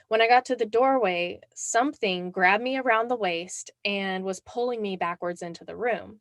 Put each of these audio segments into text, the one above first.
When I got to the doorway, something grabbed me around the waist and was pulling me backwards into the room.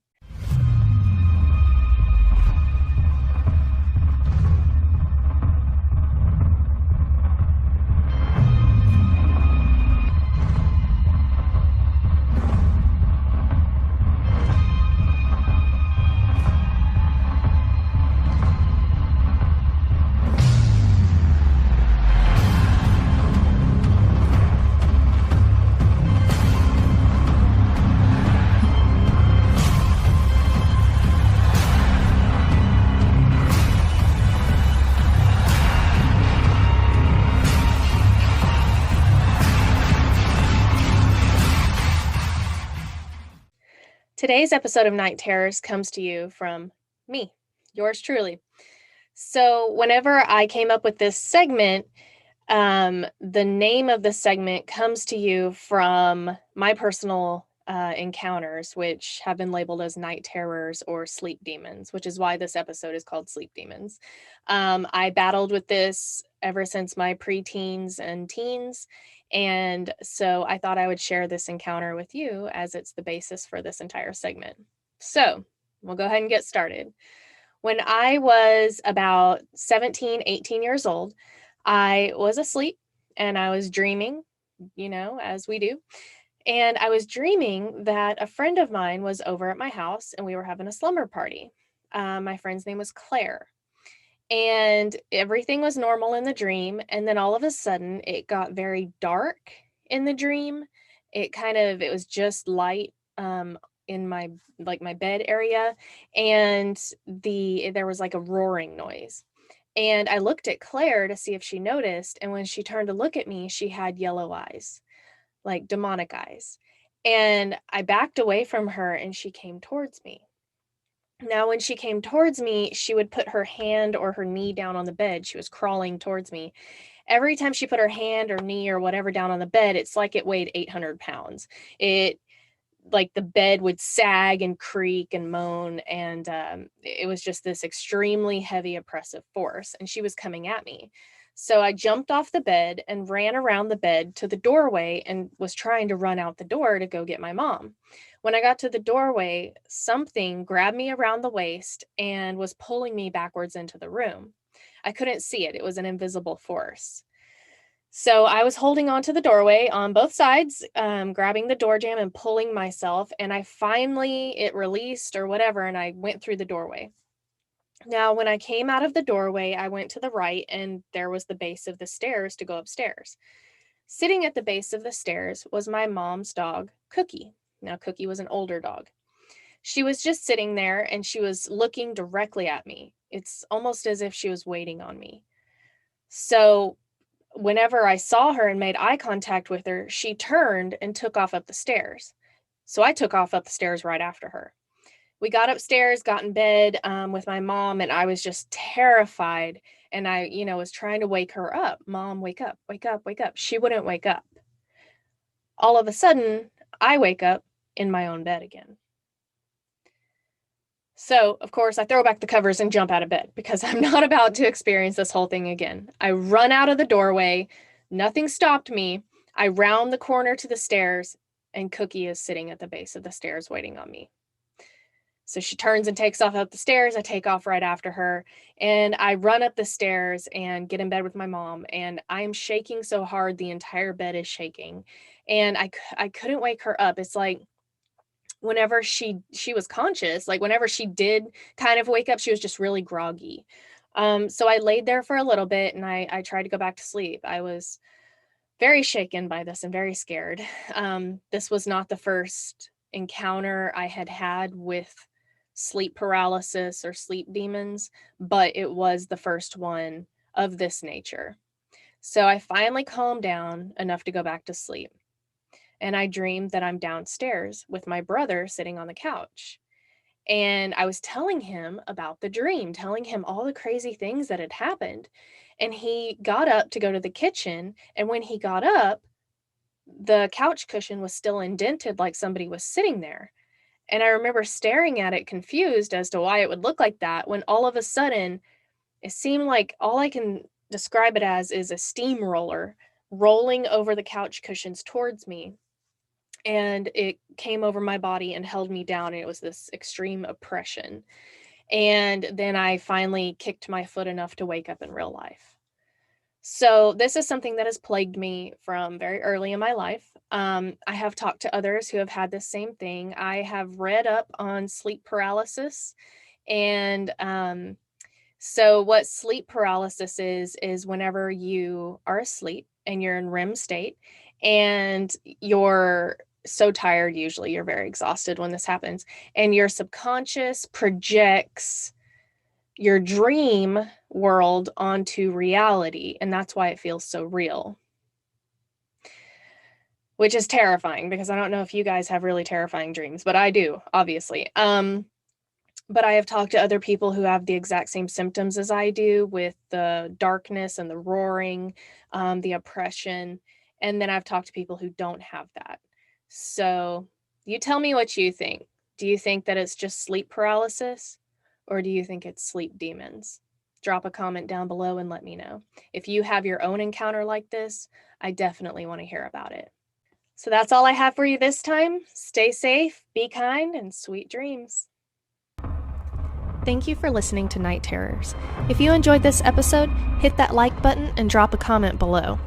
Today's episode of Nite Terrors comes to you from me, yours truly. So, whenever I came up with this segment, the name of the segment comes to you from my personal encounters, which have been labeled as night terrors or sleep demons, which is why this episode is called Sleep Demons. I battled with this ever since my preteens and teens. And so I thought I would share this encounter with you as it's the basis for this entire segment. So we'll go ahead and get started. When I was about 17, 18 years old, I was asleep and I was dreaming, as we do. And I was dreaming that a friend of mine was over at my house and we were having a slumber party. My friend's name was Claire. And everything was normal in the dream. And then all of a sudden, it got very dark in the dream. It was just light in my bed area. And there was like a roaring noise. And I looked at Claire to see if she noticed. And when she turned to look at me, she had yellow eyes, like demonic eyes. And I backed away from her and she came towards me. Now, when she came towards me, she would put her hand or her knee down on the bed. She was crawling towards me. Every time she put her hand or knee or whatever down on the bed, it's like it weighed 800 pounds. Like the bed would sag and creak and moan. And it was just this extremely heavy, oppressive force. And she was coming at me. So I jumped off the bed and ran around the bed to the doorway and was trying to run out the door to go get my mom. When I got to the doorway, something grabbed me around the waist and was pulling me backwards into the room. I couldn't see it. It was an invisible force. So I was holding on to the doorway on both sides, grabbing the door jamb and pulling myself. And it released or whatever, and I went through the doorway. Now, when I came out of the doorway, I went to the right and there was the base of the stairs to go upstairs. Sitting at the base of the stairs was my mom's dog, Cookie. Now, Cookie was an older dog. She was just sitting there and she was looking directly at me. It's almost as if she was waiting on me. So whenever I saw her and made eye contact with her, she turned and took off up the stairs. So I took off up the stairs right after her. We got upstairs, got in bed with my mom, and I was just terrified. And I, was trying to wake her up. Mom, wake up, wake up, wake up. She wouldn't wake up. All of a sudden, I wake up in my own bed again. So, of course, I throw back the covers and jump out of bed because I'm not about to experience this whole thing again. I run out of the doorway. Nothing stopped me. I round the corner to the stairs, and Cookie is sitting at the base of the stairs waiting on me. So she turns and takes off up the stairs. I take off right after her, and I run up the stairs and get in bed with my mom. And I'm shaking so hard, the entire bed is shaking. And I couldn't wake her up. It's like whenever she was conscious, like whenever she did kind of wake up, she was just really groggy. So I laid there for a little bit and I tried to go back to sleep. I was very shaken by this and very scared. This was not the first encounter I had with sleep paralysis or sleep demons, but it was the first one of this nature. So I finally calmed down enough to go back to sleep. And I dreamed that I'm downstairs with my brother sitting on the couch. And I was telling him about the dream, telling him all the crazy things that had happened. And he got up to go to the kitchen. And when he got up, the couch cushion was still indented like somebody was sitting there. And I remember staring at it confused as to why it would look like that, when all of a sudden it seemed like all I can describe it as is a steamroller rolling over the couch cushions towards me. And it came over my body and held me down. And it was this extreme oppression. And then I finally kicked my foot enough to wake up in real life. So this is something that has plagued me from very early in my life. I have talked to others who have had the same thing. I have read up on sleep paralysis. And so what sleep paralysis is whenever you are asleep and you're in REM state and you're so tired, usually you're very exhausted when this happens, and your subconscious projects your dream world onto reality, and that's why it feels so real, which is terrifying because I don't know if you guys have really terrifying dreams, but I do, obviously. But I have talked to other people who have the exact same symptoms as I do, with the darkness and the roaring, the oppression, and then I've talked to people who don't have that. So you tell me what you think. Do you think that it's just sleep paralysis, or do you think it's sleep demons? Drop a comment down below and let me know. If you have your own encounter like this, I definitely want to hear about it. So that's all I have for you this time. Stay safe, be kind, and sweet dreams. Thank you for listening to Nite Terrors. If you enjoyed this episode, hit that like button and drop a comment below.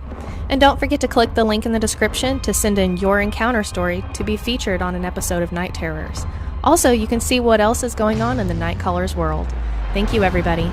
And don't forget to click the link in the description to send in your encounter story to be featured on an episode of Nite Terrors. Also, you can see what else is going on in the Night Callers world. Thank you, everybody.